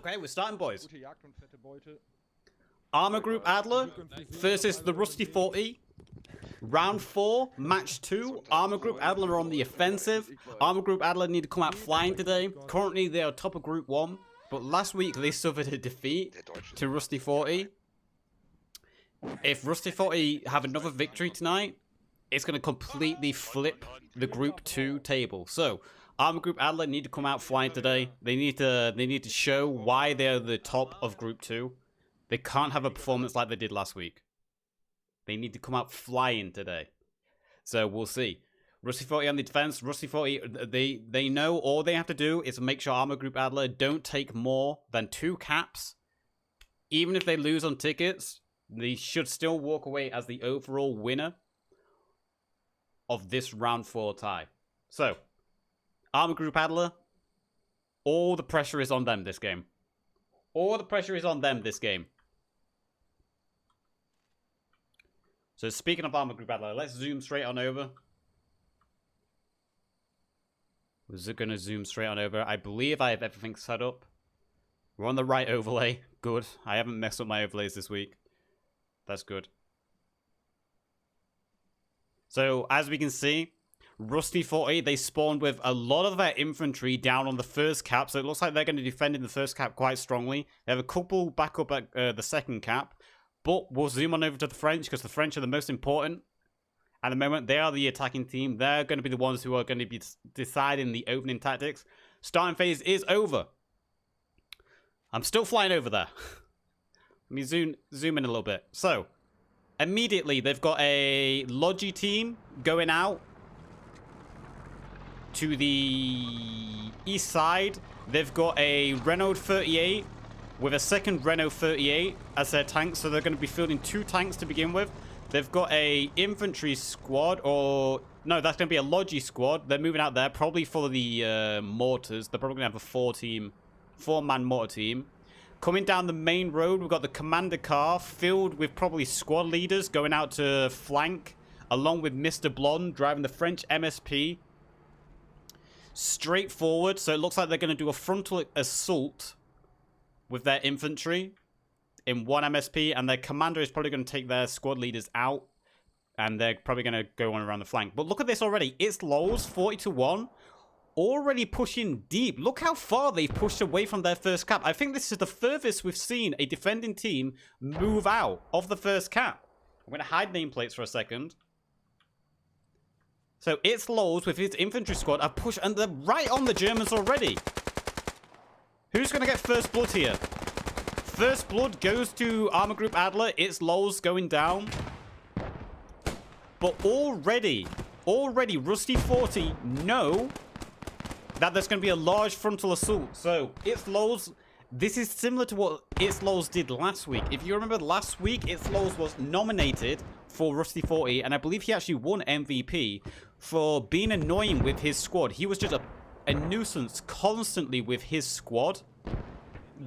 Okay, we're starting, boys. Armeegruppe Adler versus the Rusty 40. Round 4, match 2. Armeegruppe Adler are on the offensive. Armeegruppe Adler need to come out flying today. Currently, they are top of Group 1. But last week, they suffered a defeat to Rusty 40. If Rusty 40 have another victory tonight, it's going to completely flip the Group 2 table. So, Armeegruppe Adler need to come out flying today. They need to show why they're the top of Group 2. They can't have a performance like they did last week. They need to come out flying today. So we'll see. Rusty 40 on the defense. Rusty 40, they know all they have to do is make sure Armeegruppe Adler don't take more than 2 caps. Even if they lose on tickets, they should still walk away as the overall winner of this round 4 tie. So, Armeegruppe Adler, all the pressure is on them this game. All the pressure is on them this game. So speaking of Armeegruppe Adler, let's zoom straight on over. We're going to zoom straight on over. I believe I have everything set up. We're on the right overlay. Good. I haven't messed up my overlays this week. That's good. So as we can see, Rusty 40, they spawned with a lot of their infantry down on the first cap. So it looks like they're going to defend in the first cap quite strongly. They have a couple back up at the second cap. But we'll zoom on over to the French because the French are the most important. At the moment, they are the attacking team. They're going to be the ones who are going to be deciding the opening tactics. Starting phase is over. I'm still flying over there. Let me zoom in a little bit. So, immediately, they've got a Logi team going out to the east side. They've got a Renault 38 with a second Renault 38 as their tank, so they're going to be fielding 2 tanks to begin with. They've got a infantry squad, or no, that's going to be a Logi squad. They're moving out there probably for the mortars. They're probably going to have a 4-man mortar team. Coming down the main road, we've got the commander car filled with probably squad leaders going out to flank, along with Mr. Blonde driving the French MSP. Straight forward, so it looks like they're going to do a frontal assault with their infantry in 1 MSP, and their commander is probably going to take their squad leaders out, and they're probably going to go on around the flank. But look at this already. It's Lowe's 40-1, already pushing deep. Look how far they've pushed away from their first cap. I think this is the furthest we've seen a defending team move out of the first cap. I'm going to hide nameplates for a second. So it's Lowe's with his infantry squad. I've pushed, and they're right on the Germans already. Who's going to get first blood here? First blood goes to Armeegruppe Adler. It's Lowe's going down. But already, Rusty 40 know that there's going to be a large frontal assault. So, It's Lowe's. This is similar to what It's Lowe's did last week. If you remember last week, It's Lowe's was nominated for Rusty 40. And I believe he actually won MVP for being annoying with his squad. He was just a nuisance constantly with his squad,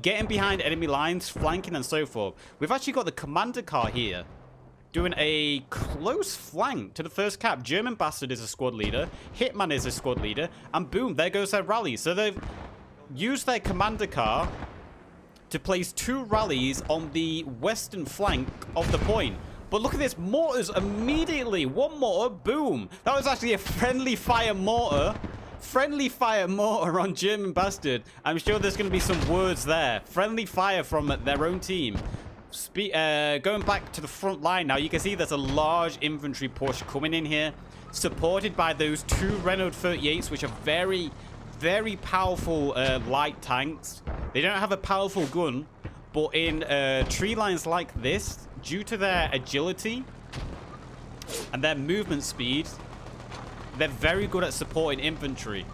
getting behind enemy lines, flanking, and so forth. We've actually got the commander car here doing a close flank to the first cap. German Bastard is a squad leader, Hitman is a squad leader, and boom, there goes their rally. So they've used their commander car to place 2 rallies on the western flank of the point. But look at this, mortars immediately. 1 mortar, boom. That was actually a friendly fire mortar. Friendly fire mortar on German Bastard. I'm sure there's going to be some words there. Friendly fire from their own team. Going back to the front line now, you can see there's a large infantry push coming in here, supported by those 2 Renault 38s, which are very, very powerful light tanks. They don't have a powerful gun, but in tree lines like this, due to their agility and their movement speed, they're very good at supporting infantry.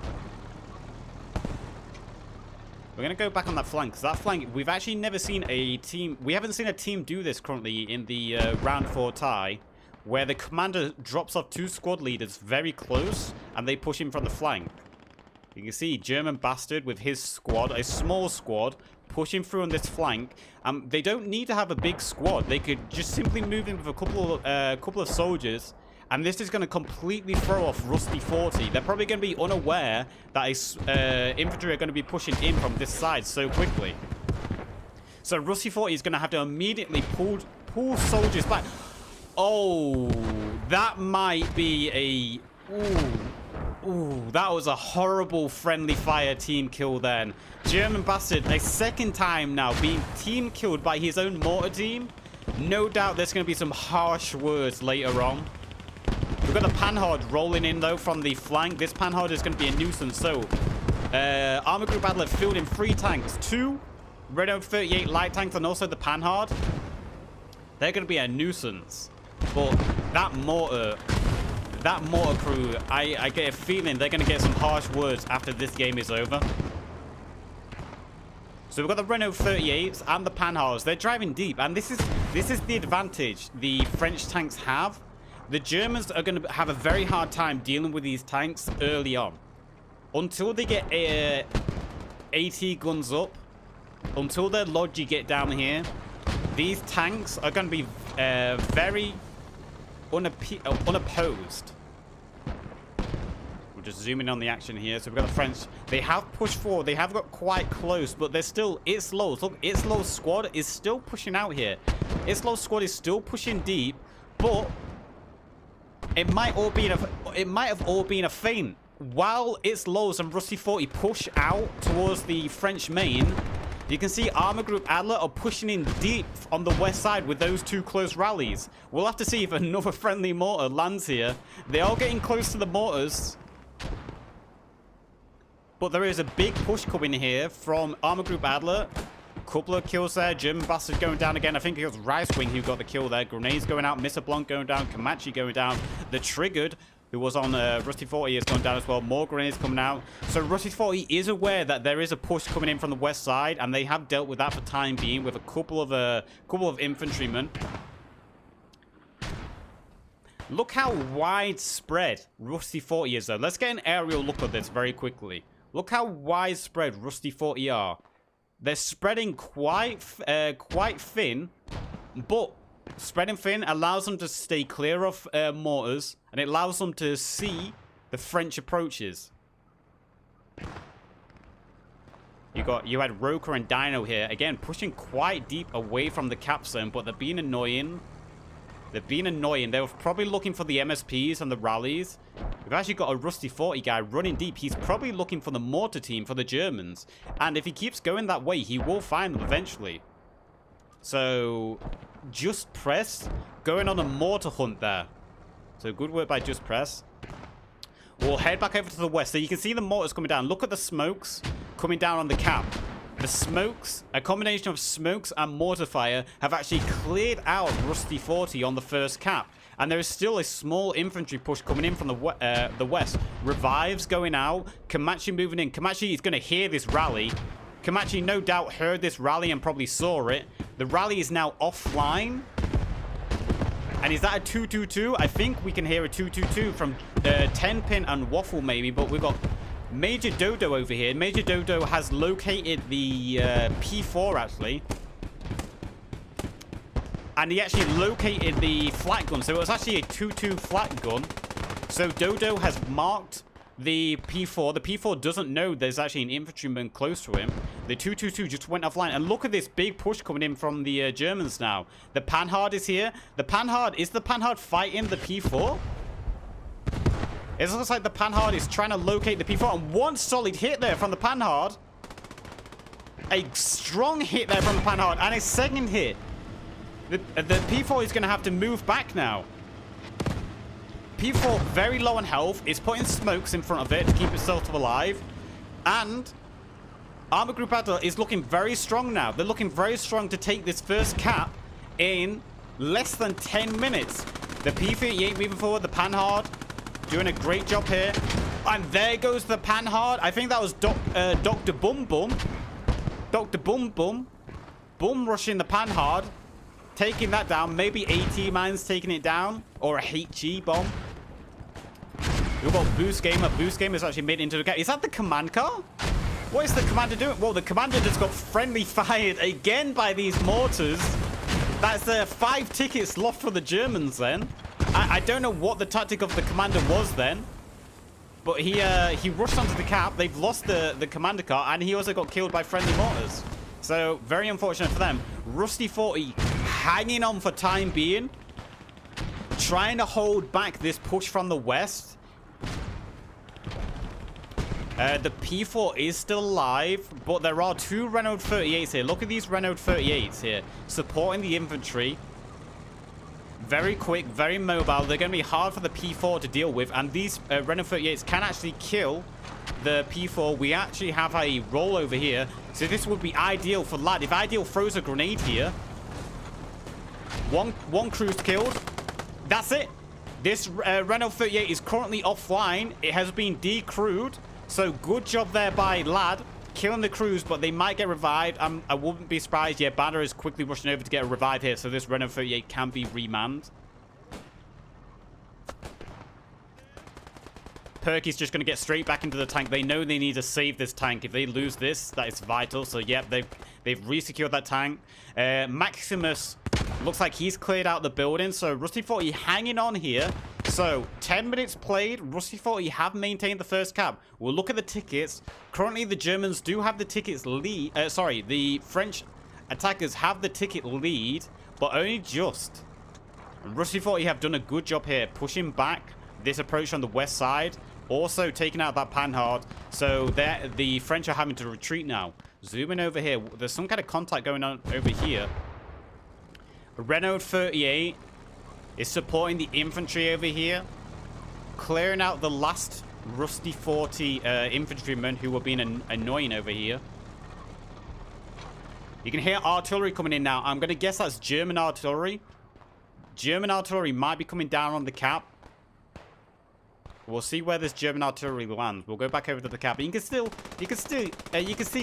We're going to go back on that flank, because that flank, we've actually never seen a team, we haven't seen a team do this currently in the round 4 tie, where the commander drops off 2 squad leaders very close, and they push him from the flank. You can see German Bastard with his squad, a small squad, pushing through on this flank. They don't need to have a big squad. They could just simply move in with a couple of soldiers, and this is going to completely throw off Rusty 40. They're probably going to be unaware that infantry are going to be pushing in from this side so quickly. So Rusty 40 is going to have to immediately pull soldiers back. Oh, that might be a... Ooh, that was a horrible friendly fire team kill then. German bastard, a second time now being team killed by his own mortar team. No doubt there's going to be some harsh words later on. We've got the Panhard rolling in, though, from the flank. This Panhard is going to be a nuisance. So, Armeegruppe Adler fielding 3 tanks. 2 Renault 38 light tanks and also the Panhard. They're going to be a nuisance. But that mortar crew, I get a feeling they're going to get some harsh words after this game is over. So we've got the Renault 38s and the Panhards. They're driving deep, and this is the advantage the French tanks have. The Germans are going to have a very hard time dealing with these tanks early on. Until they get AT guns up, until their logi get down here, these tanks are going to be very unopposed. We'll just zoom in on the action here. So we've got the French. They have pushed forward. They have got quite close, but they're still... Itzlow's. Look, Itzlow's squad is still pushing out here. Itzlow's squad is still pushing deep, but it might have all been a feint. While Itzlow's and Rusty 40 push out towards the French main, you can see Armeegruppe Adler are pushing in deep on the west side with those 2 close rallies. We'll have to see if another friendly mortar lands here. They are getting close to the mortars. But there is a big push coming here from Armeegruppe Adler. Couple of kills there. German bastard going down again. I think it was Reiswing who got the kill there. Grenades going out. Mr. Blanc going down. Kamachi going down. The Triggered, who was on Rusty 40, is going down as well. More grenades coming out. So Rusty 40 is aware that there is a push coming in from the west side, and they have dealt with that for time being with a couple of infantrymen. Look how widespread Rusty 40 is, though. Let's get an aerial look at this very quickly. Look how widespread Rusty 40 are. They're spreading quite thin, but spreading thin allows them to stay clear of mortars, and it allows them to see the French approaches. You had Roker and Dino here, again, pushing quite deep away from the cap zone, but they're being annoying. They were probably looking for the MSPs and the rallies. We've actually got a Rusty 40 guy running deep. He's probably looking for the mortar team for the Germans. And if he keeps going that way, he will find them eventually. So, Just Press going on a mortar hunt there. So, good work by Just Press. We'll head back over to the west. So, you can see the mortars coming down. Look at the smokes coming down on the cap. The smokes, a combination of smokes and mortar fire, have actually cleared out Rusty 40 on the first cap. And there is still a small infantry push coming in from the west. Revives going out. Kamachi moving in. Kamachi is going to hear this rally. Kamachi no doubt heard this rally and probably saw it. The rally is now offline. And is that a 222? I think we can hear a 222 from 10-pin and Waffle maybe, but we've got Major Dodo over here. Major Dodo has located the P4 actually. And he actually located the flat gun. So it was actually a 2-2 flat gun. So Dodo has marked the P4. The P4 doesn't know there's actually an infantryman close to him. The 222 just went offline. And look at this big push coming in from the Germans now. The Panhard is here. The Panhard, is the Panhard fighting the P4? It looks like the Panhard is trying to locate the P4. And one solid hit there from the Panhard. A strong hit there from the Panhard. And a second hit. The P4 is going to have to move back now. P4 very low on health. Is putting smokes in front of it to keep itself alive. And Armeegruppe Adler is looking very strong now. They're looking very strong to take this first cap in less than 10 minutes. The P38 moving forward. The Panhard doing a great job here. And there goes the Panhard. I think that was Dr. Bum Bum. Dr. Bum Bum. Bum rushing the Panhard. Taking that down. Maybe AT Mines taking it down. Or a HG bomb. We've got Boost Gamer. Boost Gamer is actually made into the gap. Is that the command car? What is the commander doing? Well, the commander just got friendly fired again by these mortars. That's 5 tickets lost for the Germans then. I don't know what the tactic of the commander was then. But he rushed onto the cap. They've lost the commander car. And he also got killed by friendly mortars. So, very unfortunate for them. Rusty 40 hanging on for time being. Trying to hold back this push from the west. The P4 is still alive, but there are 2 Renault 38s here. Look at these Renault 38s here. Supporting the infantry. Very quick, very mobile. They're going to be hard for the P4 to deal with. And these Renault 38s can actually kill the P4. We actually have a rollover here. So this would be ideal for Lad. If Ideal throws a grenade here. One crew's killed. That's it. This Renault 38 is currently offline. It has been decrewed. So good job there by Lad. Killing the crews, but they might get revived. I wouldn't be surprised. Yeah, Banner is quickly rushing over to get a revive here. So this Renault 38 can be remanned. Perky's just going to get straight back into the tank. They know they need to save this tank. If they lose this, that is vital. So, yep, they've re-secured that tank. Maximus looks like he's cleared out the building. So, Rusty 40 hanging on here. So, 10 minutes played. Rusty 40 have maintained the first cap. We'll look at the tickets. Currently, the Germans do have the tickets lead. Sorry, the French attackers have the ticket lead, but only just. And Rusty 40 have done a good job here, pushing back this approach on the west side. Also taking out that Panhard. So the French are having to retreat now. Zooming over here. There's some kind of contact going on over here. Renault 38 is supporting the infantry over here. Clearing out the last Rusty 40 infantrymen who were being annoying over here. You can hear artillery coming in now. I'm going to guess that's German artillery. German artillery might be coming down on the cap. We'll see where this German artillery lands. We'll go back over to the cap. You can see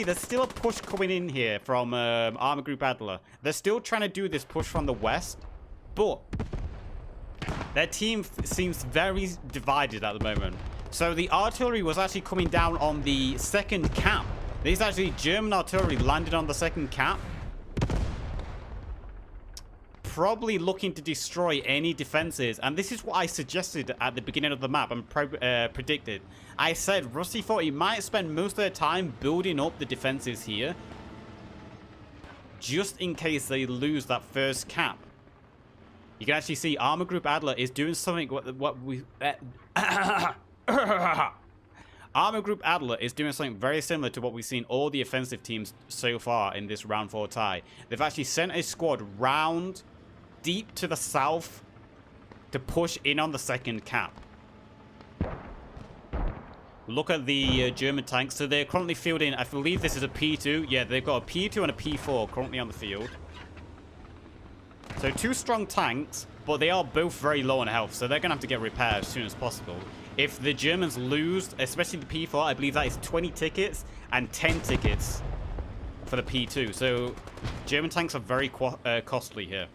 there's still a push coming in here from Armeegruppe Adler. They're still trying to do this push from the west, but their team seems very divided at the moment. So the artillery was actually coming down on the second cap. These actually German artillery landed on the second cap. Probably looking to destroy any defenses, and this is what I suggested at the beginning of the map and predicted. I said Rusty 40 might spend most of their time building up the defenses here, just in case they lose that first cap. You can actually see Armeegruppe Adler is doing something Armeegruppe Adler is doing something very similar to what we've seen all the offensive teams so far in this round 4 tie. They've actually sent a squad round deep to the south to push in on the second cap. Look at the German tanks. So they're currently fielding, I believe this is a P2. Yeah, they've got a P2 and a P4 currently on the field. So 2 strong tanks, but they are both very low on health. So they're going to have to get repaired as soon as possible. If the Germans lose, especially the P4, I believe that is 20 tickets and 10 tickets for the P2. So German tanks are very costly here.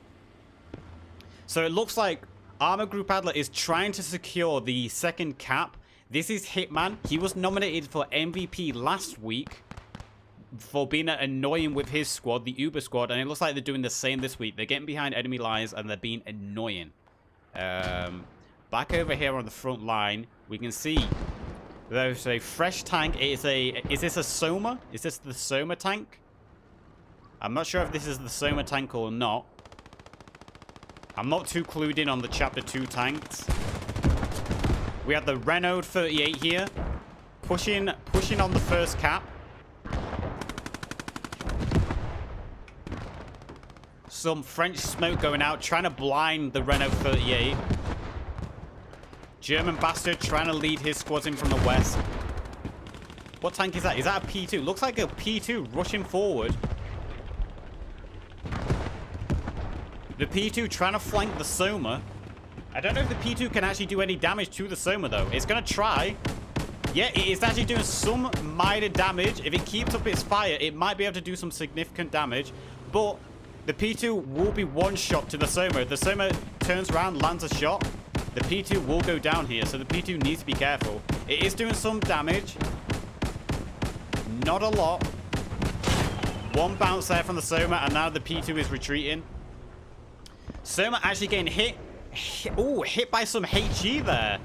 So it looks like Armeegruppe Adler is trying to secure the second cap. This is Hitman. He was nominated for MVP last week for being annoying with his squad, the Uber squad, and it looks like they're doing the same this week. They're getting behind enemy lines and they're being annoying. Back over here on the front line, we can see there's a fresh tank. Is this a Soma? Is this the Soma tank? I'm not sure if this is the Soma tank or not. I'm not too clued in on the Chapter 2 tanks. We have the Renault 38 here. Pushing on the first cap. Some French smoke going out, trying to blind the Renault 38. German bastard trying to lead his squads in from the west. What tank is that? Is that a P2? Looks like a P2 rushing forward. The P2 trying to flank the Soma. I don't know if the P2 can actually do any damage to the Soma, though. It's going to try. Yeah, it is actually doing some minor damage. If it keeps up its fire, it might be able to do some significant damage. But the P2 will be one shot to the Soma. If the Soma turns around, lands a shot, the P2 will go down here. So the P2 needs to be careful. It is doing some damage. Not a lot. One bounce there from the Soma, and now the P2 is retreating. Soma actually getting hit. Hit by some HE there.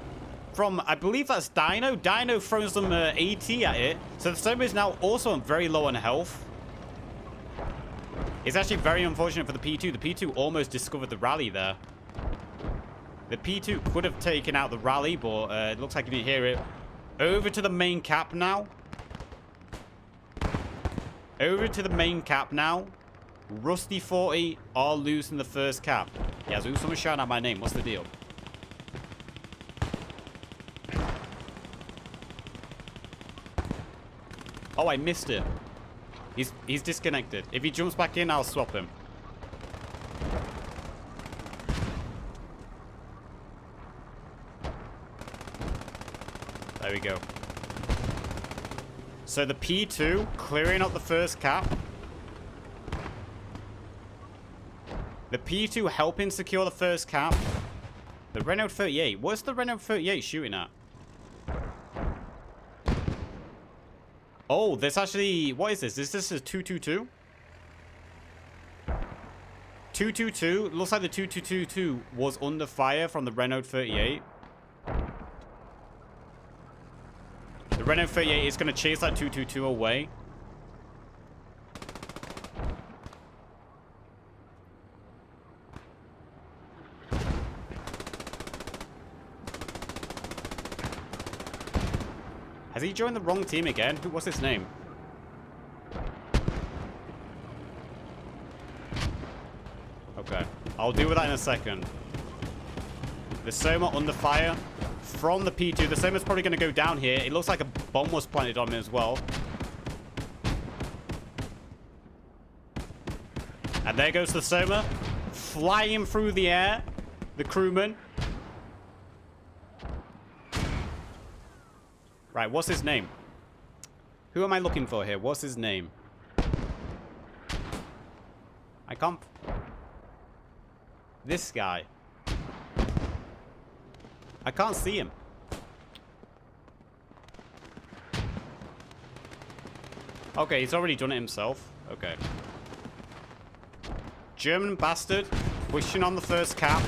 From, I believe that's Dino. Dino throws some AT at it. So the Soma is now also very low on health. It's actually very unfortunate for the P2. The P2 almost discovered the rally there. The P2 could have taken out the rally, but it looks like you didn't hear it. Over to the main cap now. Over to the main cap now. Rusty 40 are losing the first cap. Yeah, so someone's shouting out my name. What's the deal? Oh, I missed it. He's disconnected. If he jumps back in, I'll swap him. There we go. So the P2 clearing out the first cap. The P2 helping secure the first cap. The Renault 38. What's the Renault 38 shooting at? Oh, this actually... What is this? Is this a 222? 222. Looks like the 2222 was under fire from the Renault 38. The Renault 38 is going to chase that 222 away. Has he joined the wrong team again? What's his name? Okay. I'll deal with that in a second. The Soma under fire from the P2. The Soma's probably going to go down here. It looks like a bomb was planted on him as well. And there goes the Soma. Flying through the air. The crewman. Right, what's his name? Who am I looking for here? What's his name? I can't... This guy. I can't see him. Okay, he's already done it himself. Okay. German bastard. Pushing on the first cap.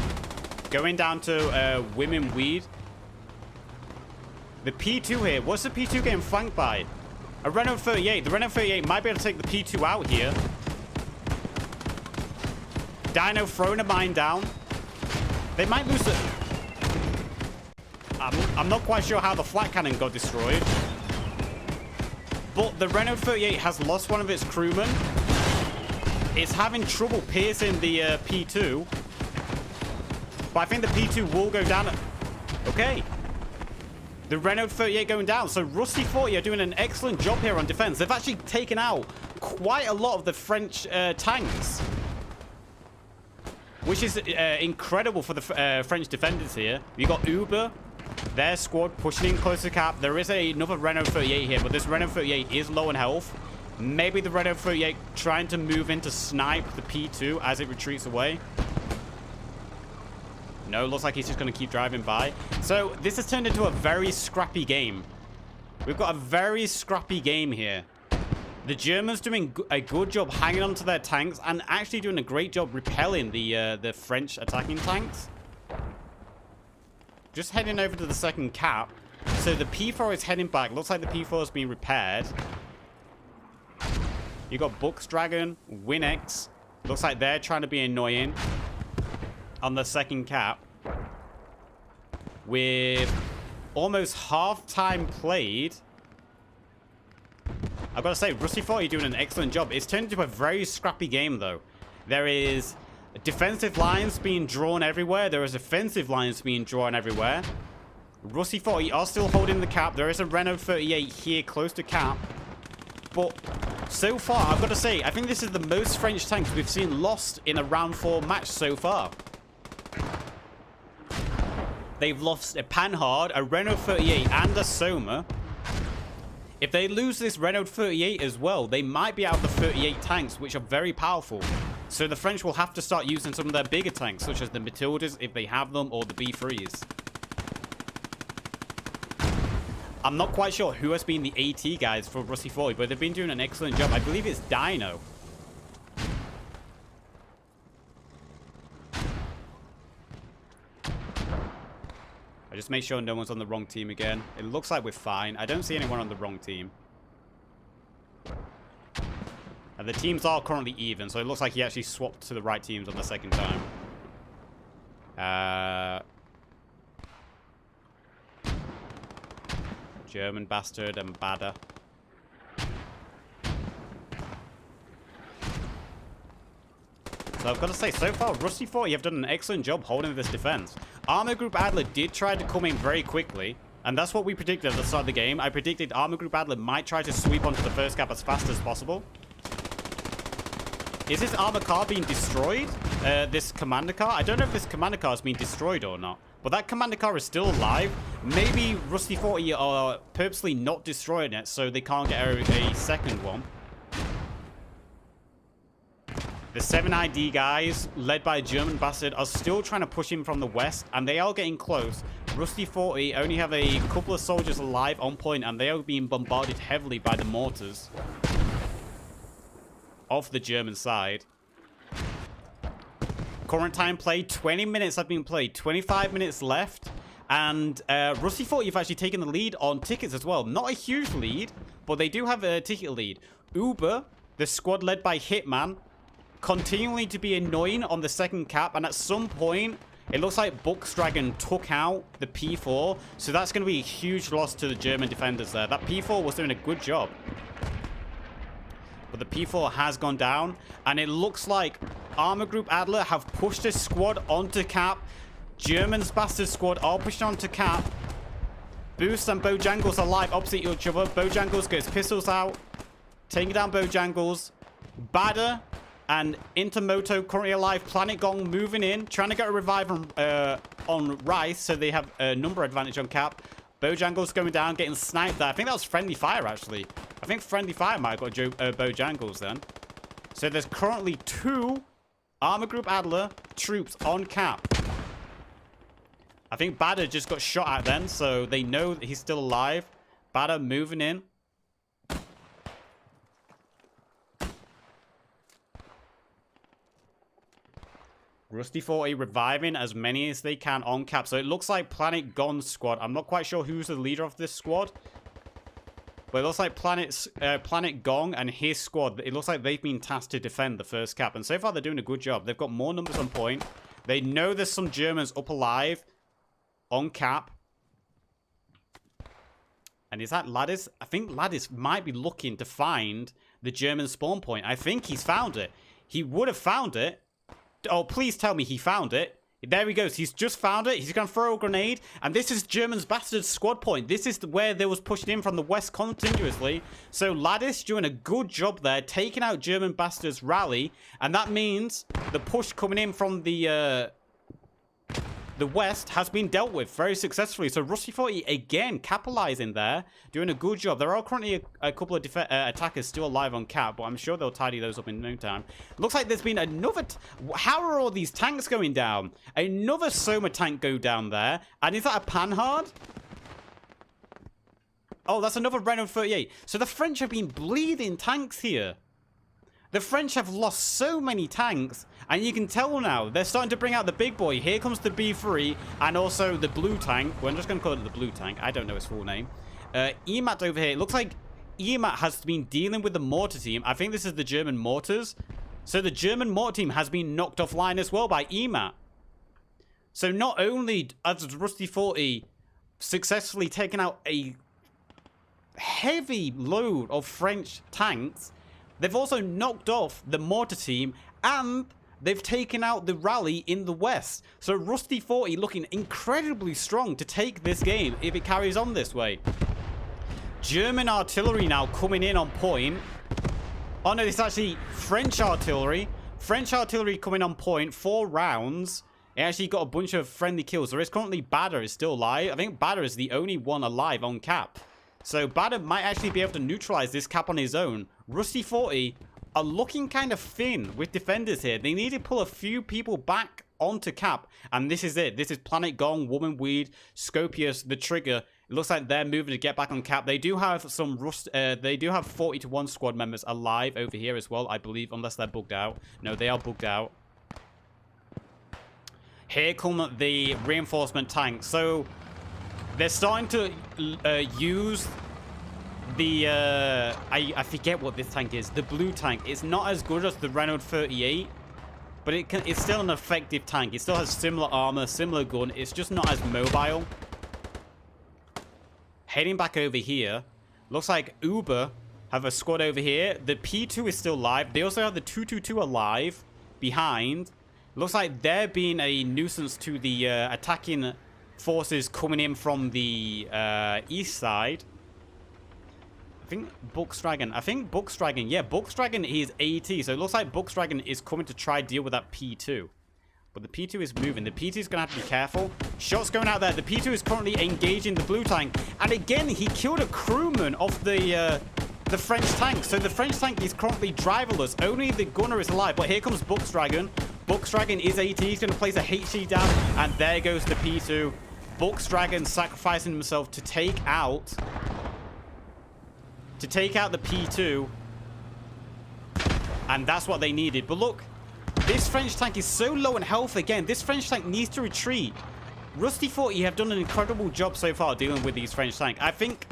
Going down to women weed. The P2 here. What's the P2 getting flanked by? A Renault 38. The Renault 38 might be able to take the P2 out here. Dino throwing a mine down. They might lose the... I'm not quite sure how the flat cannon got destroyed. But the Renault 38 has lost one of its crewmen. It's having trouble piercing the P2. But I think the P2 will go down. Okay. The Renault 38 going down. So Rusty 40 are doing an excellent job here on defense. They've actually taken out quite a lot of the French tanks. Which is incredible for the French defenders here. You got Uber, their squad pushing in close to cap. There is another Renault 38 here, but this Renault 38 is low in health. Maybe the Renault 38 trying to move in to snipe the P2 as it retreats away. No, looks like he's just going to keep driving by. So this has turned into a very scrappy game. We've got a very scrappy game here. The Germans doing a good job hanging on to their tanks and actually doing a great job repelling the French attacking tanks. Just heading over to the second cap. So the P4 is heading back. Looks like the P4 has been repaired. You got Bucks Dragon, Winx. Looks like they're trying to be annoying on the second cap. With almost half time played. I've got to say, Rusty 40 doing an excellent job. It's turned into a very scrappy game, though. There is defensive lines being drawn everywhere. There is offensive lines being drawn everywhere. Rusty 40 are still holding the cap. There is a Renault 38 here close to cap. But so far, I've got to say, I think this is the most French tanks we've seen lost in a round 4 match so far. They've lost a Panhard, a Renault 38, and a Soma. If they lose this Renault 38 as well, they might be out of the 38 tanks, which are very powerful. So the French will have to start using some of their bigger tanks, such as the Matildas, if they have them, or the B3s. I'm not quite sure who has been the AT guys for Rusty 40, but they've been doing an excellent job. I believe it's Dino. I just make sure no one's on the wrong team again. It looks like we're fine. I don't see anyone on the wrong team. And the teams are currently even, so it looks like he actually swapped to the right teams on the second time. German bastard and badder. So I've got to say, so far, Rusty 40 have done an excellent job holding this defense. Armeegruppe Adler did try to come in very quickly, and that's what we predicted at the start of the game. I predicted Armeegruppe Adler might try to sweep onto the first cap as fast as possible. Is this armor car being destroyed? This commander car? I don't know if this commander car has been destroyed or not. But that commander car is still alive. Maybe Rusty 40 are purposely not destroying it so they can't get a second one. The 7ID guys, led by a German bastard, are still trying to push him from the west, and they are getting close. Rusty 40 only have a couple of soldiers alive on point, and they are being bombarded heavily by the mortars of the German side. Current time played, 20 minutes have been played, 25 minutes left, and Rusty 40 have actually taken the lead on tickets as well. Not a huge lead, but they do have a ticket lead. Uber, the squad led by Hitman, continuing to be annoying on the second cap, and at some point it looks like Buxdragon took out the P4, so that's going to be a huge loss to the German defenders there. That P4 was doing a good job, but the P4 has gone down, and it looks like Armeegruppe Adler have pushed a squad onto cap. German's bastard squad are pushed onto cap. Boost and Bojangles are live opposite each other. Bojangles gets pistols out, taking down Bojangles. Badder and Intermoto currently alive. Planet Gong moving in, trying to get a revive on Rice, so they have a number advantage on cap. Bojangles going down, getting sniped there. I think that was friendly fire, actually. I think friendly fire might have got Bojangles then. So there's currently 2 Armeegruppe Adler troops on cap. I think Badder just got shot at then, so they know that he's still alive. Badder moving in. Rusty 40 reviving as many as they can on cap. So it looks like Planet Gon's squad. I'm not quite sure who's the leader of this squad, but it looks like Planet Gong and his squad, it looks like they've been tasked to defend the first cap. And so far, they're doing a good job. They've got more numbers on point. They know there's some Germans up alive on cap. And is that Ladis? I think Ladis might be looking to find the German spawn point. I think he's found it. He would have found it. Oh, please tell me he found it. There he goes. He's just found it. He's going to throw a grenade. And this is German's bastard squad point. This is where they was pushed in from the west continuously. So Ladis doing a good job there, taking out German bastard's rally. And that means the push coming in from the west has been dealt with very successfully. So Rusty 40 again capitalizing there, doing a good job. There are currently a couple of attackers still alive on cap, but I'm sure they'll tidy those up in no time. Looks like there's been another... How are all these tanks going down? Another Soma tank go down there. And is that a Panhard? Oh, that's another Renault 38. So the French have been bleeding tanks here. The French have lost so many tanks, and you can tell now they're starting to bring out the big boy. Here comes the B3 and also the blue tank. Well, I'm just going to call it the blue tank. I don't know its full name. EMAT over here. It looks like EMAT has been dealing with the mortar team. I think this is the German mortars. So the German mortar team has been knocked offline as well by EMAT. So not only has Rusty 40 successfully taken out a heavy load of French tanks, they've also knocked off the mortar team, and they've taken out the rally in the west. So Rusty 40 looking incredibly strong to take this game if it carries on this way. German artillery now coming in on point. Oh no, it's actually French artillery. French artillery coming on point. 4 rounds. It actually got a bunch of friendly kills. There is currently Badder is still alive. I think Badder is the only one alive on cap. So Badder might actually be able to neutralize this cap on his own. Rusty 40 are looking kind of thin with defenders here. They need to pull a few people back onto cap. And this is it. This is Planet Gong, Woman Weed, Scopius, the Trigger. It looks like they're moving to get back on cap. They do have some they do have 40-1 squad members alive over here as well, I believe, unless they're bugged out. No, they are bugged out. Here come the reinforcement tanks. So they're starting to use the I forget what this tank is. The blue tank. It's not as good as the Renault 38, but it's still an effective tank. It still has similar armor, similar gun. It's just not as mobile. Heading back over here, looks like Uber have a squad over here. The P2 is still live. They also have the 222 alive behind. Looks like they're being a nuisance to the attacking forces coming in from the east side. I think Buxdragon. Yeah, Buxdragon is AT. So it looks like Buxdragon is coming to try deal with that P2. But the P2 is moving. The P2 is going to have to be careful. Shots going out there. The P2 is currently engaging the blue tank. And again, he killed a crewman off the French tank. So the French tank is currently driverless. Only the gunner is alive. But here comes Buxdragon. Buxdragon is AT. He's going to place a HE down. And there goes the P2. Buxdragon sacrificing himself to take out the P2. And that's what they needed. But look, this French tank is so low in health again. This French tank needs to retreat. Rusty 40 have done an incredible job so far dealing with these French tanks. I think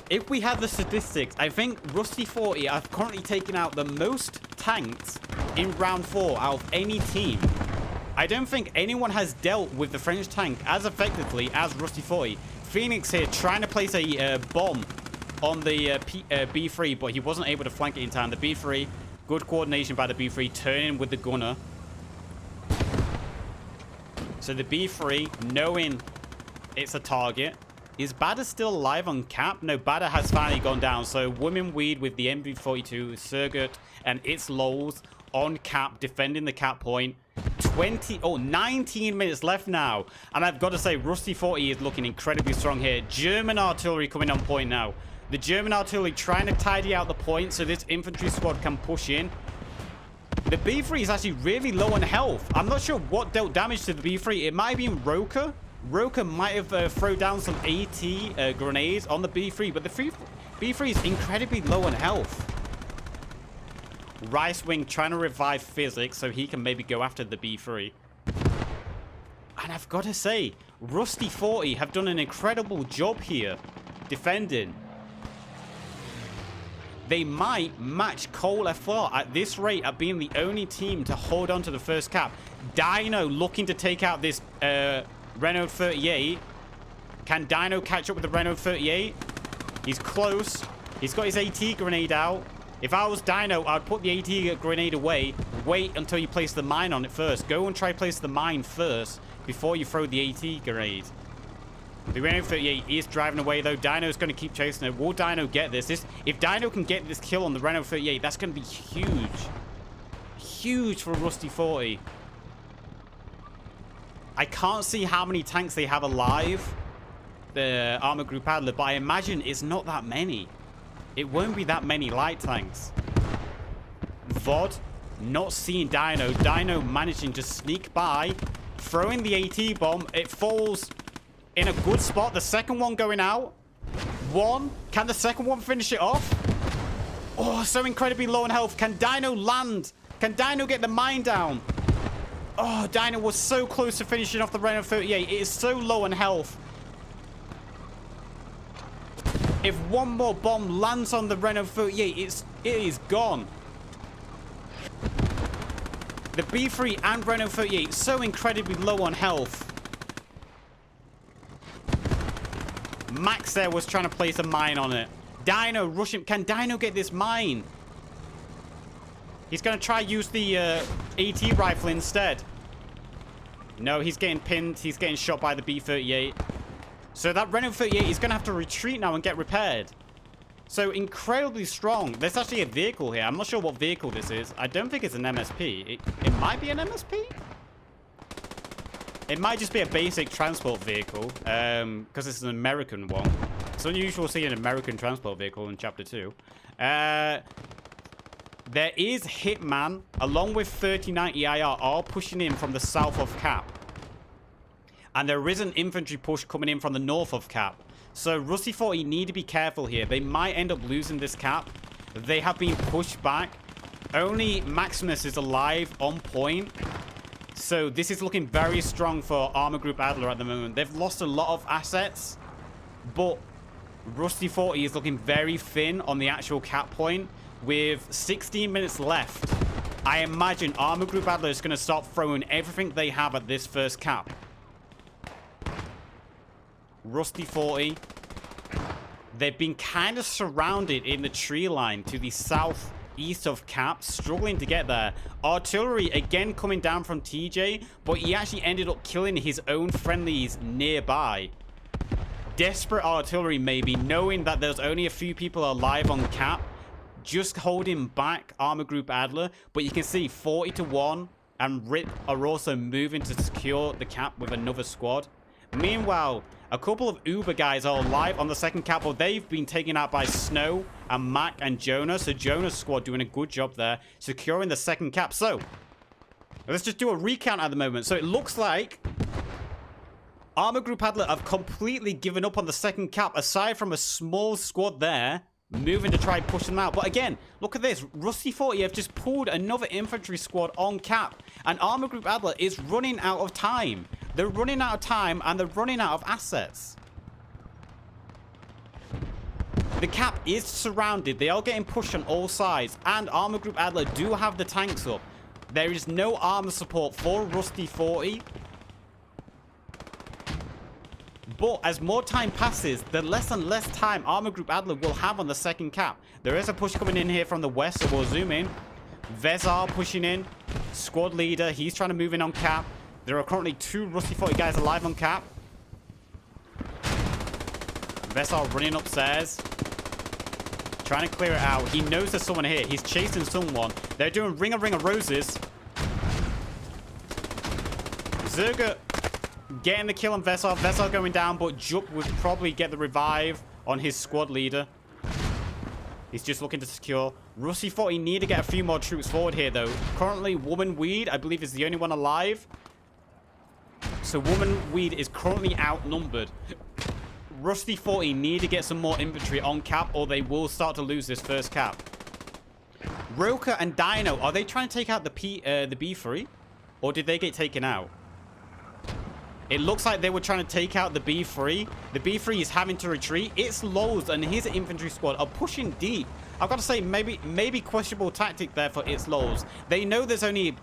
if we have the statistics, I think Rusty 40 have currently taken out the most tanks in round 4 out of any team. I don't think anyone has dealt with the French tank as effectively as Rusty 40. Phoenix here trying to place a bomb on the B3, but he wasn't able to flank it in time. The B3, good coordination by the B3, turning with the gunner. So the B3, knowing it's a target. Is Badder still alive on cap? No, Badder has finally gone down. So Women Weed with the MV42, Surgut, and its lows on cap, defending the cap point. 19 minutes left now. And I've got to say, Rusty 40 is looking incredibly strong here. German artillery coming on point now. The German artillery trying to tidy out the point so this infantry squad can push in. The B3 is actually really low on health. I'm not sure what dealt damage to the B3. It might have been Roker. Roker might have thrown down some AT grenades on the B3, but the B3 is incredibly low on health. Rice Wing trying to revive Physics so he can maybe go after the B3. And I've got to say, Rusty 40 have done an incredible job here defending. They might match Cole FR at this rate at being the only team to hold on to the first cap. Dino looking to take out this Renault 38. Can Dino catch up with the Renault 38? He's close. He's got his AT grenade out. If I was Dino, I'd put the AT grenade away. Wait until you place the mine on it first. Go and try place the mine first before you throw the AT grenade. The Renault 38 is driving away, though. Dino's going to keep chasing it. Will Dino get this? If Dino can get this kill on the Renault 38, that's going to be huge. Huge for Rusty 40. I can't see how many tanks they have alive, the Armeegruppe Adler, but I imagine it's not that many. It won't be that many light tanks. VOD not seeing Dino. Dino managing to sneak by, throwing the AT bomb. It falls in a good spot. The second one going out. One. Can the second one finish it off? Oh, so incredibly low on health. Can Dino land? Can Dino get the mine down? Oh, Dino was so close to finishing off the Renault 38. It is so low on health. If one more bomb lands on the Renault 38, it is gone. The B3 and Renault 38 so incredibly low on health. Max there was trying to place a mine on it. Dino rushing. Can Dino get this mine? He's going to try use the AT rifle instead. No, he's getting pinned. He's getting shot by the B38. So that Renault 38 is going to have to retreat now and get repaired. So incredibly strong. There's actually a vehicle here. I'm not sure what vehicle this is. I don't think it's an MSP. It might be an MSP? It might just be a basic transport vehicle. Because it's an American one. It's unusual seeing an American transport vehicle in Chapter 2. There is Hitman, along with 39 EIR, all pushing in from the south of Cap. And there is an infantry push coming in from the north of Cap. So Rusty 40 need to be careful here. They might end up losing this Cap. They have been pushed back. Only Maximus is alive on point. So this is looking very strong for Armeegruppe Adler at the moment. They've lost a lot of assets. But Rusty 40 is looking very thin on the actual cap point. With 16 minutes left, I imagine Armeegruppe Adler is going to start throwing everything they have at this first cap. Rusty 40. They've been kind of surrounded in the tree line to the southeast of cap, struggling to get there. Artillery again coming down from TJ, but he actually ended up killing his own friendlies nearby. Desperate artillery maybe, knowing that there's only a few people alive on cap, just holding back Armeegruppe Adler. But you can see 40-1, and RIP are also moving to secure the cap with another squad. Meanwhile, a couple of Uber guys are alive on the second cap, but they've been taken out by Snow and Mac and Jonah. So Jonah's squad doing a good job there, securing the second cap. So let's just do a recount at the moment. So it looks like Armeegruppe Adler have completely given up on the second cap, aside from a small squad there, moving to try and push them out. But again, look at this. Rusty 40 have just pulled another infantry squad on cap, and Armeegruppe Adler is running out of time. They're running out of time, and they're running out of assets. The cap is surrounded. They are getting pushed on all sides, and Armeegruppe Adler do have the tanks up. There is no armor support for Rusty 40. But as more time passes, the less and less time Armeegruppe Adler will have on the second cap. There is a push coming in here from the west, so we'll zoom in. Vezar pushing in. Squad leader, he's trying to move in on cap. There are currently 2 Rusty 40 guys alive on cap. Vezar running upstairs, trying to clear it out. He knows there's someone here. He's chasing someone. They're doing ring of roses. Zerga getting the kill on Vezar. Vezar going down, but Jup would probably get the revive on his squad leader. He's just looking to secure. Rusty 40 need to get a few more troops forward here, though. Currently, Woman Weed, I believe, is the only one alive. So Woman Weed is currently outnumbered. Rusty 40 need to get some more infantry on cap, or they will start to lose this first cap. Roka and Dino, are they trying to take out the B3? Or did they get taken out? It looks like they were trying to take out the B3. The B3 is having to retreat. It's Lowe's and his infantry squad are pushing deep. I've got to say, maybe questionable tactic there for It's Lowe's. They know there's only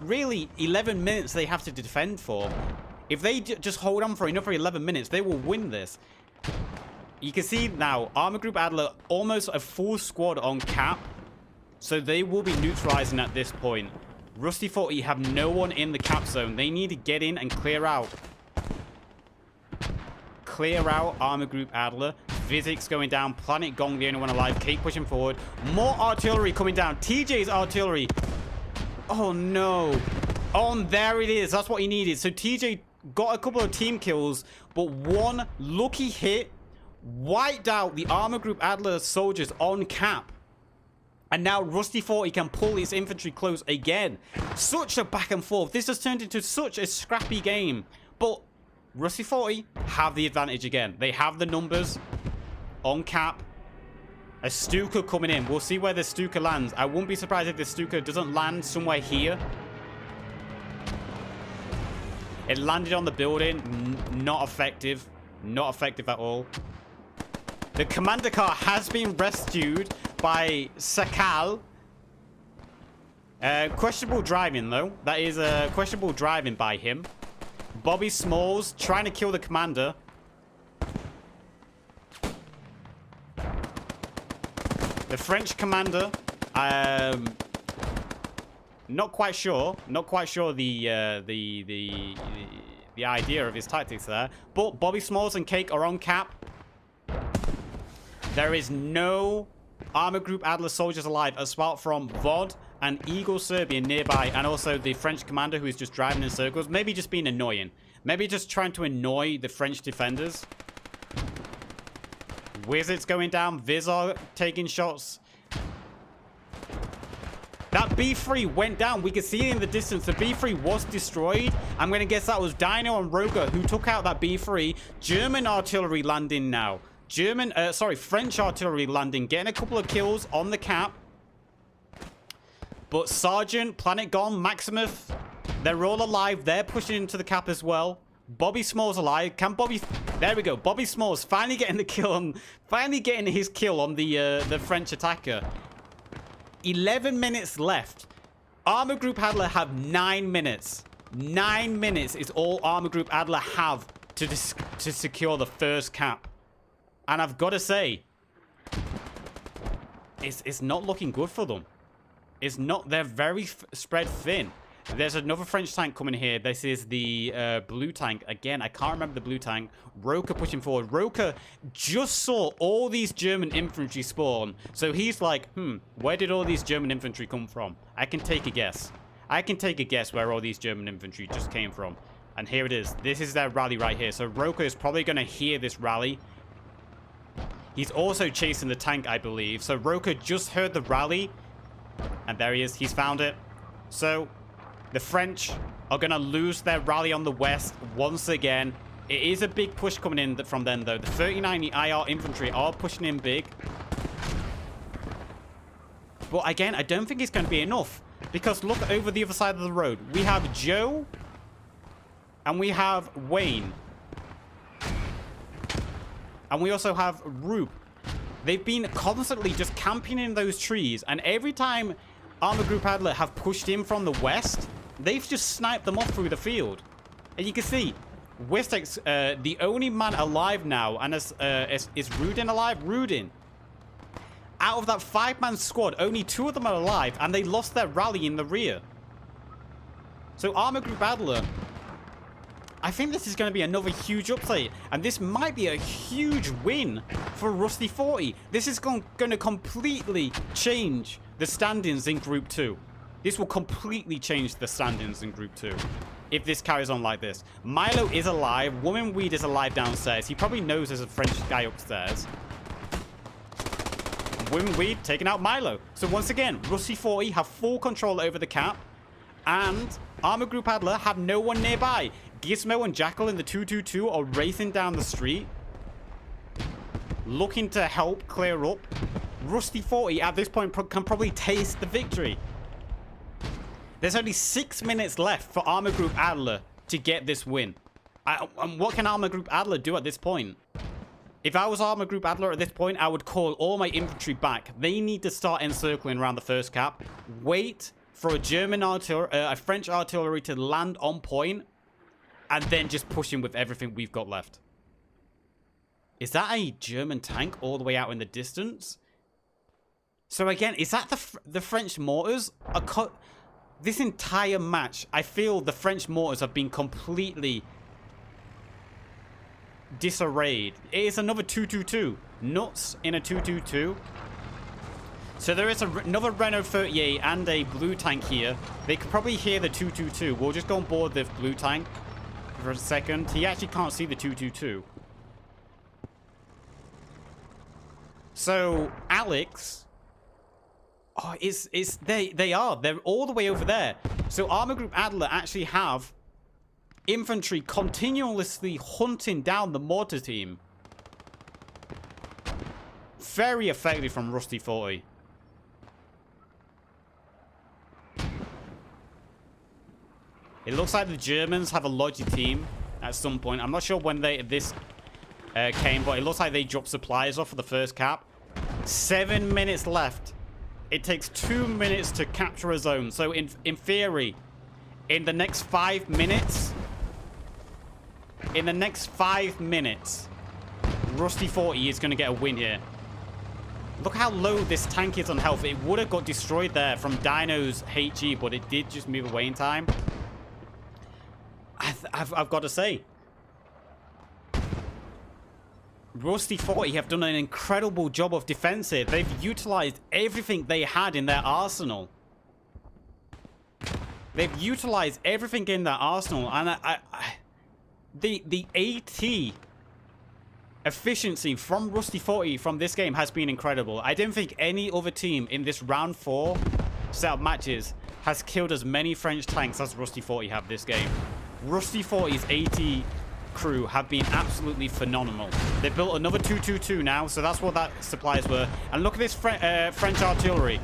really 11 minutes they have to defend for. If they just hold on for another 11 minutes, they will win this. You can see now, Armeegruppe Adler almost a full squad on cap. So they will be neutralizing at this point. Rusty 40 have no one in the cap zone. They need to get in and clear out. Clear out Armeegruppe Adler. Physics going down. Planet Gong, the only one alive. Keep pushing forward. More artillery coming down. TJ's artillery. Oh, no. Oh, there it is. That's what he needed. So TJ got a couple of team kills, but one lucky hit wiped out the Armeegruppe Adler soldiers on cap. And now Rusty 40 can pull his infantry close again. Such a back and forth. This has turned into such a scrappy game. But Rusty 40 have the advantage again. They have the numbers on cap. A Stuka coming in. We'll see where the Stuka lands. I wouldn't be surprised if the Stuka doesn't land somewhere here. It landed on the building. Not effective. Not effective at all. The commander car has been rescued by Sakal. Questionable driving, though. That is questionable driving by him. Bobby Smalls trying to kill the commander. The French commander. Not quite sure. Not quite sure the idea of his tactics there. But Bobby Smalls and Cake are on cap. There is no Armeegruppe Adler soldiers alive, apart from Vod and Eagle Serbian nearby, and also the French commander who is just driving in circles. Maybe just being annoying. Maybe just trying to annoy the French defenders. Wizards going down. Vizar taking shots. That B3 went down. We can see it in the distance. The B3 was destroyed. I'm going to guess that was Dino and Roga who took out that B3. German artillery landing now. French artillery landing, getting a couple of kills on the cap. But Sergeant, Planet Gone, Maximus, they're all alive. They're pushing into the cap as well. Bobby Smalls alive. Can Bobby There we go. Bobby Smalls finally getting the kill on, finally getting his kill on the French attacker. 11 minutes left. Armeegruppe Adler have 9 minutes. 9 minutes is all Armeegruppe Adler have to secure the first cap. And I've got to say, it's not looking good for them. It's not. They're very spread thin. There's another French tank coming here. This is the blue tank. Again, I can't remember the blue tank. Roker pushing forward. Roker just saw all these German infantry spawn. So he's like, where did all these German infantry come from? I can take a guess. I can take a guess where all these German infantry just came from. And here it is. This is their rally right here. So Roker is probably going to hear this rally. He's also chasing the tank, I believe. So Roker just heard the rally. And there he is. He's found it. So the French are going to lose their rally on the west once again. It is a big push coming in from them, though. The 39 IR infantry are pushing in big. But again, I don't think it's going to be enough. Because look over the other side of the road. We have Joe. And we have Wayne. And we also have Roop. They've been constantly just camping in those trees. And every time Armeegruppe Adler have pushed in from the west, they've just sniped them off through the field. And you can see, Westex, the only man alive now, and is Rudin alive? Rudin. Out of that 5-man squad, only 2 of them are alive, and they lost their rally in the rear. So Armeegruppe Adler, I think this is going to be another huge upset, and this might be a huge win for Rusty 40. This is going to completely change the standings in Group 2. This will completely change the standings in Group 2 if this carries on like this. Milo is alive. Woman Weed is alive downstairs. He probably knows there's a French guy upstairs. Woman Weed taking out Milo. So once again, Rusty 40 have full control over the cap, and Armeegruppe Adler have no one nearby. Gizmo and Jackal in the 222 are racing down the street, looking to help clear up. Rusty 40 at this point can probably taste the victory. There's only 6 minutes left for Armeegruppe Adler to get this win. And what can Armeegruppe Adler do at this point? If I was Armeegruppe Adler at this point, I would call all my infantry back. They need to start encircling around the first cap. Wait for a French artillery to land on point, and then just push in with everything we've got left. Is that a German tank all the way out in the distance? So again, is that the French mortars? This entire match, I feel the French mortars have been completely disarrayed. It is another 222. Nuts in a 222. So there is another Renault 38 and a blue tank here. They could probably hear the 222. We'll just go on board the blue tank for a second. He actually can't see the 222. So Alex, oh, they're all the way over there. So Armeegruppe Adler actually have infantry continuously hunting down the mortar team. Very effective from Rusty 40. It looks like the Germans have a Logi team at some point. I'm not sure when this came, but it looks like they dropped supplies off for the first cap. 7 minutes left. It takes 2 minutes to capture a zone. So in theory, in the next 5 minutes, Rusty 40 is going to get a win here. Look how low this tank is on health. It would have got destroyed there from Dino's HE, but it did just move away in time. I've got to say, Rusty 40 have done an incredible job of defensive. They've utilized everything they had in their arsenal. They've utilized everything in their arsenal, and the AT efficiency from Rusty 40 from this game has been incredible. I don't think any other team in this round 4 set of matches has killed as many French tanks as Rusty 40 have this game. Rusty 40's AT crew have been absolutely phenomenal. They built another 222 now, so that's what that supplies were. And look at this French artillery.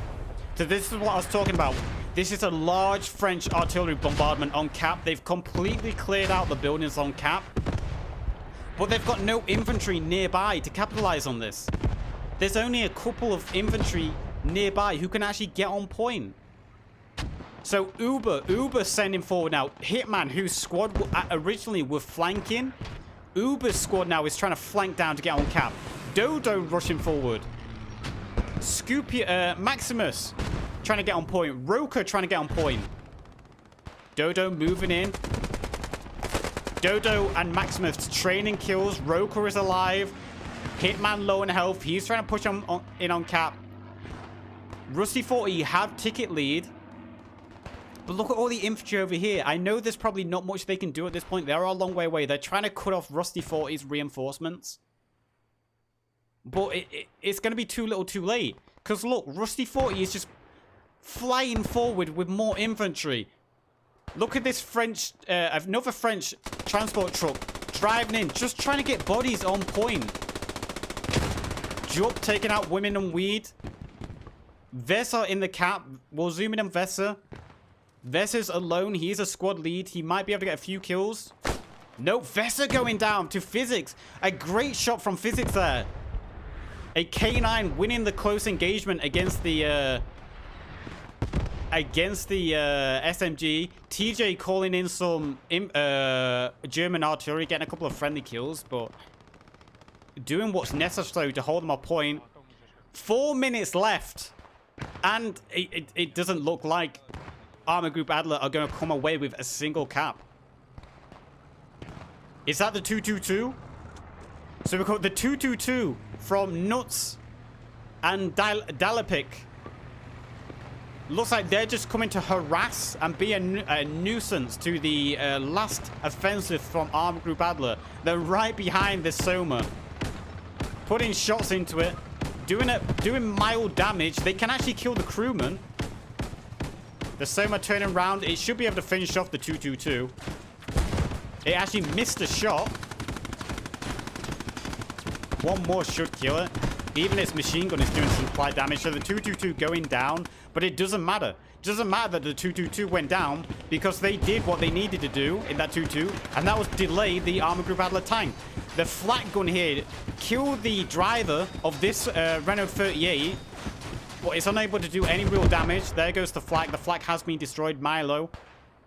So this is what I was talking about. This is a large French artillery bombardment on cap. They've completely cleared out the buildings on cap. But they've got no infantry nearby to capitalize on this. There's only a couple of infantry nearby who can actually get on point. So Uber's sending forward now. Hitman, whose squad originally were flanking. Uber's squad now is trying to flank down to get on cap. Dodo rushing forward. Maximus trying to get on point. Roker trying to get on point. Dodo moving in. Dodo and Maximus training kills. Roker is alive. Hitman low in health. He's trying to push in on cap. Rusty 40 have ticket lead. But look at all the infantry over here. I know there's probably not much they can do at this point. They're a long way away. They're trying to cut off Rusty 40's reinforcements. But it's going to be too little too late. Because look, Rusty 40 is just flying forward with more infantry. Look at this another French transport truck driving in. Just trying to get bodies on point. Jup taking out women and weed. Vesa in the cap. We'll zoom in on Vesa. Vesa's alone. He's a squad lead. He might be able to get a few kills. Nope. Vesa going down to Physics. A great shot from Physics there. A K9 winning the close engagement against the SMG. TJ calling in some German artillery, getting a couple of friendly kills, but doing what's necessary to hold them on point. 4 minutes left. And it doesn't look like Armeegruppe Adler are going to come away with a single cap. Is that the 222? So we've got the 222 from Nuts and Dalapik. Looks like they're just coming to harass and be a nuisance to the last offensive from Armeegruppe Adler. They're right behind this Soma. Putting shots into it. Doing mild damage. They can actually kill the crewman. The Soma turning around. It should be able to finish off the 222. It actually missed a shot. One more should kill it. Even its machine gun is doing some slight damage. So the 222 going down. But it doesn't matter. It doesn't matter that the 222 went down. Because they did what they needed to do in that 2-2. And that was delay the Armeegruppe Adler tank. The flak gun here killed the driver of this Renault 38. But it's unable to do any real damage. There goes the flak. The flak has been destroyed. Milo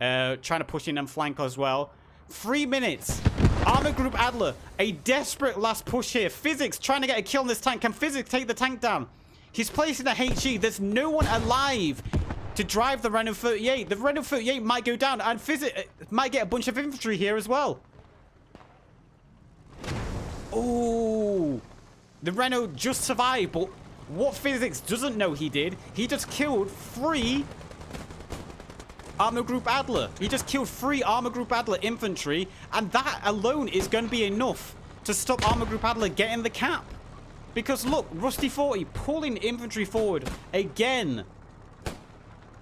trying to push in and flank as well. 3 minutes. Armeegruppe Adler, a desperate last push here. Physics trying to get a kill on this tank. Can Physics take the tank down? He's placing a HE. There's no one alive to drive the Renault 38. The Renault 38 might go down, and Physics might get a bunch of infantry here as well. Oh, the Renault just survived, but what Physics doesn't know he did, he just killed 3 Armeegruppe Adler. He just killed 3 Armeegruppe Adler infantry, and that alone is going to be enough to stop Armeegruppe Adler getting the cap. Because look, Rusty 40 pulling infantry forward again.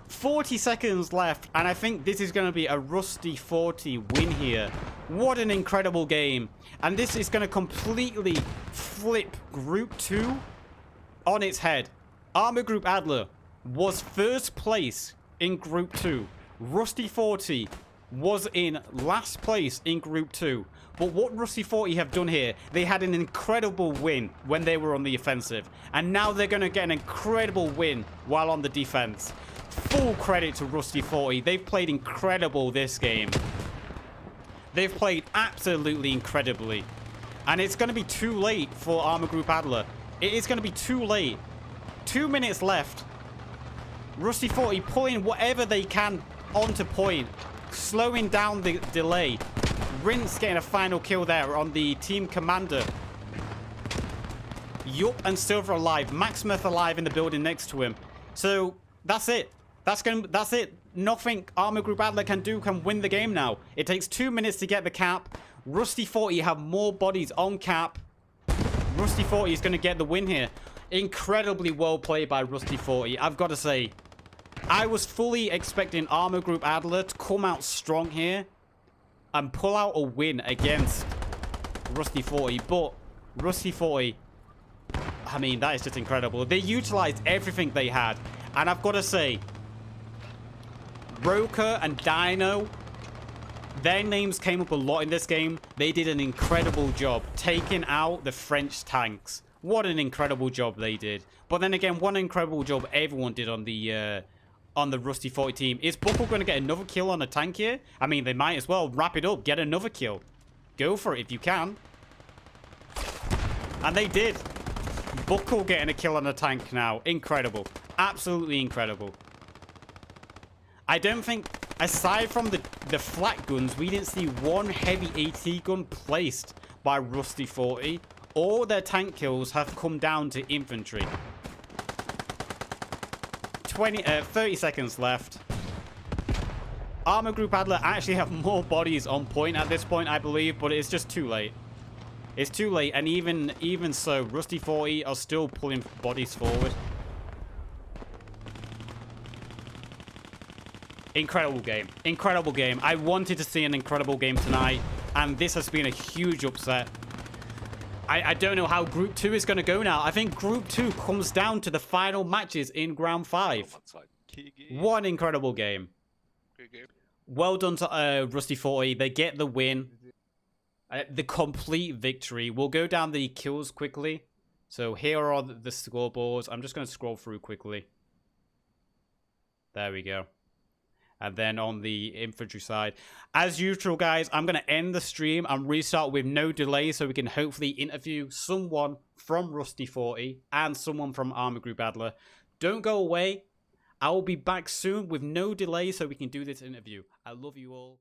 40 seconds left, and I think this is going to be a Rusty 40 win here. What an incredible game. And this is going to completely flip Group 2 on its head. Armeegruppe Adler was first place in Group 2. Rusty 40 was in last place in Group 2. But what Rusty 40 have done here, they had an incredible win when they were on the offensive. And now they're going to get an incredible win while on the defense. Full credit to Rusty 40. They've played incredible this game. They've played absolutely incredibly. And it's going to be too late for Armeegruppe Adler. It is going to be too late. 2 minutes left. Rusty 40 pulling whatever they can onto point. Slowing down the delay. Rince getting a final kill there on the team commander. Yup and Silver alive. Maximus alive in the building next to him. So that's it. That's it. Nothing Armeegruppe Adler can do can win the game now. It takes 2 minutes to get the cap. Rusty 40 have more bodies on cap. Rusty 40 is going to get the win here. Incredibly well played by Rusty 40. I've got to say, I was fully expecting Armeegruppe Adler to come out strong here and pull out a win against Rusty 40. But Rusty 40, I mean, that is just incredible. They utilized everything they had. And I've got to say, Roker and Dino Their names came up a lot in this game. They did an incredible job taking out the French tanks. What an incredible job they did. But then again, what an incredible job everyone did on the Rusty 40 team. Is Buckle going to get another kill on a tank here? I mean, they might as well wrap it up, get another kill. Go for it if you can. And they did. Buckle getting a kill on a tank now. Incredible. Absolutely incredible. I don't think, aside from the flat guns, we didn't see one heavy AT gun placed by Rusty 40. All their tank kills have come down to infantry. 30 seconds left. Armeegruppe Adler actually have more bodies on point at this point, I believe, but it's just too late. It's too late, and even so, Rusty 40 are still pulling bodies forward. Incredible game. Incredible game. I wanted to see an incredible game tonight, and this has been a huge upset. I don't know how Group 2 is going to go now. I think Group 2 comes down to the final matches in Round 5. What an incredible game. Well done to Rusty 40. They get the win. The complete victory. We'll go down the kills quickly. So here are the scoreboards. I'm just going to scroll through quickly. There we go. And then on the infantry side, as usual, guys, I'm going to end the stream and restart with no delay so we can hopefully interview someone from Rusty 40 and someone from Armeegruppe Adler. Don't go away. I will be back soon with no delay so we can do this interview. I love you all.